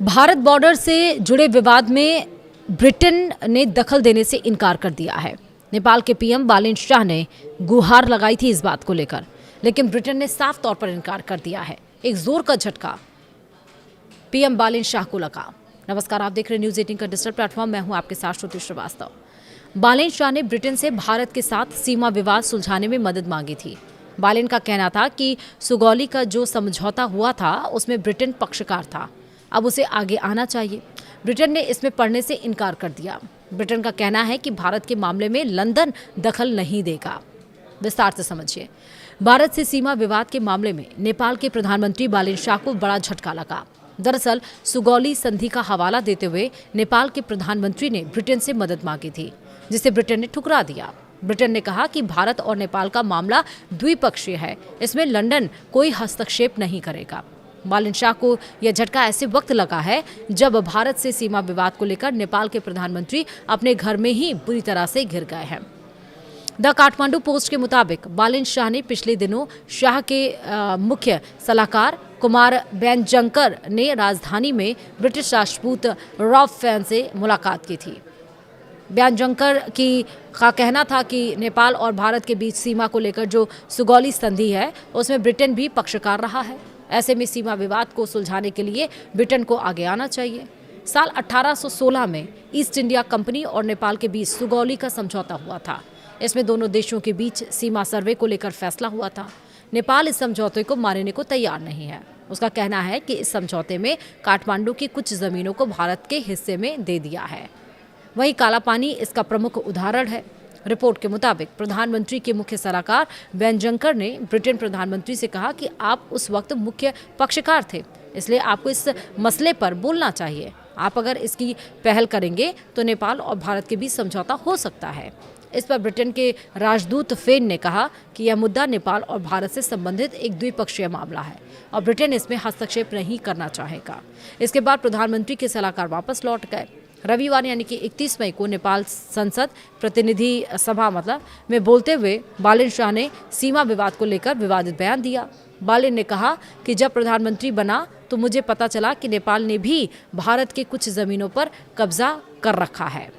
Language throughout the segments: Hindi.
भारत बॉर्डर से जुड़े विवाद में ब्रिटेन ने दखल देने से इनकार कर दिया है। नेपाल के पीएम बालेन शाह ने गुहार लगाई थी इस बात को लेकर, लेकिन ब्रिटेन ने साफ तौर पर इनकार कर दिया है। एक जोर का झटका पीएम बालेन शाह को लगा। नमस्कार, आप देख रहे हैं न्यूज 18 का डिजिटल प्लेटफॉर्म। मैं हूं आपके साथ श्रुति श्रीवास्तव। बालेन शाह ने ब्रिटेन से भारत के साथ सीमा विवाद सुलझाने में मदद मांगी थी। बालेन का कहना था कि सुगौली का जो समझौता हुआ था उसमें ब्रिटेन पक्षकार था, अब उसे आगे आना चाहिए। ब्रिटेन ने इसमें पढ़ने से इनकार कर दिया। ब्रिटेन का कहना है कि भारत के मामले में लंदन दखल नहीं देगा। विस्तार से समझिए। भारत से सीमा विवाद के मामले में नेपाल के प्रधानमंत्री बालेन शाह को बड़ा झटका लगा। दरअसल सुगौली संधि का हवाला देते हुए नेपाल के प्रधानमंत्री ने ब्रिटेन से मदद मांगी थी, जिसे ब्रिटेन ने ठुकरा दिया। ब्रिटेन ने कहा कि भारत और नेपाल का मामला द्विपक्षीय है, इसमें लंदन कोई हस्तक्षेप नहीं करेगा। बालेन शाह को यह झटका ऐसे वक्त लगा है जब भारत से सीमा विवाद को लेकर नेपाल के प्रधानमंत्री अपने घर में ही बुरी तरह से घिर गए हैं। द काठमांडू पोस्ट के मुताबिक बालेन शाह ने पिछले दिनों शाह के मुख्य सलाहकार कुमार बेनजंकर ने राजधानी में ब्रिटिश राजपूत रॉब फैन से मुलाकात की थी। बेनजंकर का कहना था कि नेपाल और भारत के बीच सीमा को लेकर जो सुगौली संधि है उसमें ब्रिटेन भी पक्षकार रहा है। ऐसे में सीमा विवाद को सुलझाने के लिए ब्रिटेन को आगे आना चाहिए। साल 1816 में ईस्ट इंडिया कंपनी और नेपाल के बीच सुगौली का समझौता हुआ था। इसमें दोनों देशों के बीच सीमा सर्वे को लेकर फैसला हुआ था। नेपाल इस समझौते को मानने को तैयार नहीं है। उसका कहना है कि इस समझौते में काठमांडू की कुछ जमीनों को भारत के हिस्से में दे दिया है। वहीं काला पानी इसका प्रमुख उदाहरण है। रिपोर्ट के मुताबिक प्रधानमंत्री के मुख्य सलाहकार बेनजंकर ने ब्रिटेन प्रधानमंत्री से कहा कि आप उस वक्त मुख्य पक्षकार थे, इसलिए आपको इस मसले पर बोलना चाहिए। आप अगर इसकी पहल करेंगे तो नेपाल और भारत के बीच समझौता हो सकता है। इस पर ब्रिटेन के राजदूत फेन ने कहा कि यह मुद्दा नेपाल और भारत से संबंधित एक द्विपक्षीय मामला है और ब्रिटेन इसमें हस्तक्षेप नहीं करना चाहेगा। इसके बाद प्रधानमंत्री के सलाहकार वापस लौट गए। रविवार यानी कि 31 मई को नेपाल संसद प्रतिनिधि सभा में बोलते हुए बालेन शाह ने सीमा विवाद को लेकर विवादित बयान दिया। बालेन ने कहा कि जब प्रधानमंत्री बना तो मुझे पता चला कि नेपाल ने भी भारत के कुछ जमीनों पर कब्जा कर रखा है।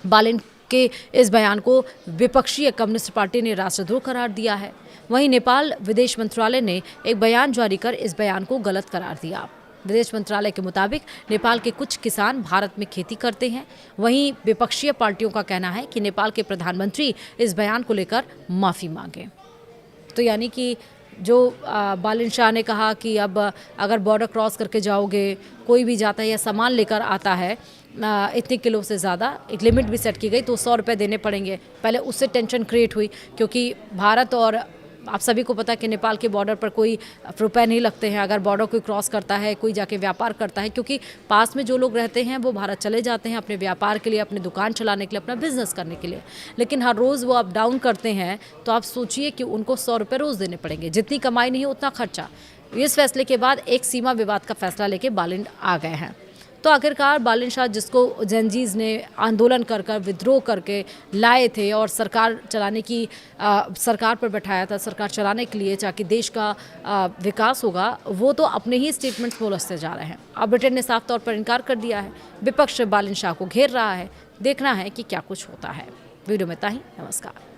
बालेन के इस बयान को विपक्षी कम्युनिस्ट पार्टी ने राष्ट्रद्रोह करार दिया है। वहीं नेपाल विदेश मंत्रालय ने एक बयान जारी कर इस बयान को गलत करार दिया। विदेश मंत्रालय के मुताबिक नेपाल के कुछ किसान भारत में खेती करते हैं। वहीं विपक्षी पार्टियों का कहना है कि नेपाल के प्रधानमंत्री इस बयान को लेकर माफ़ी मांगे। तो यानी कि जो बालेन शाह ने कहा कि अब अगर बॉर्डर क्रॉस करके जाओगे, कोई भी जाता है या सामान लेकर आता है इतने किलो से ज़्यादा, एक लिमिट भी सेट की गई तो 100 रुपये देने पड़ेंगे। पहले उससे टेंशन क्रिएट हुई, क्योंकि भारत और आप सभी को पता है कि नेपाल के बॉर्डर पर कोई रुपए नहीं लगते हैं अगर बॉर्डर कोई क्रॉस करता है, कोई जाके व्यापार करता है, क्योंकि पास में जो लोग रहते हैं वो भारत चले जाते हैं अपने व्यापार के लिए, अपनी दुकान चलाने के लिए, अपना बिजनेस करने के लिए। लेकिन हर रोज़ वो अप डाउन करते हैं, तो आप सोचिए कि उनको 100 रुपये रोज़ देने पड़ेंगे। जितनी कमाई नहीं उतना खर्चा। इस फैसले के बाद एक सीमा विवाद का फैसला लेके बालेन आ गए हैं। तो आखिरकार बालेन शाह, जिसको जेनजीज ने आंदोलन कर विद्रोह करके लाए थे और सरकार चलाने की सरकार पर बैठाया था, सरकार चलाने के लिए ताकि देश का विकास होगा, वो तो अपने ही स्टेटमेंट्स बोलते जा रहे हैं। अब ब्रिटेन ने साफ तौर पर इनकार कर दिया है। विपक्ष बालेन शाह को घेर रहा है। देखना है कि क्या कुछ होता है। वीडियो में इतना ही। नमस्कार।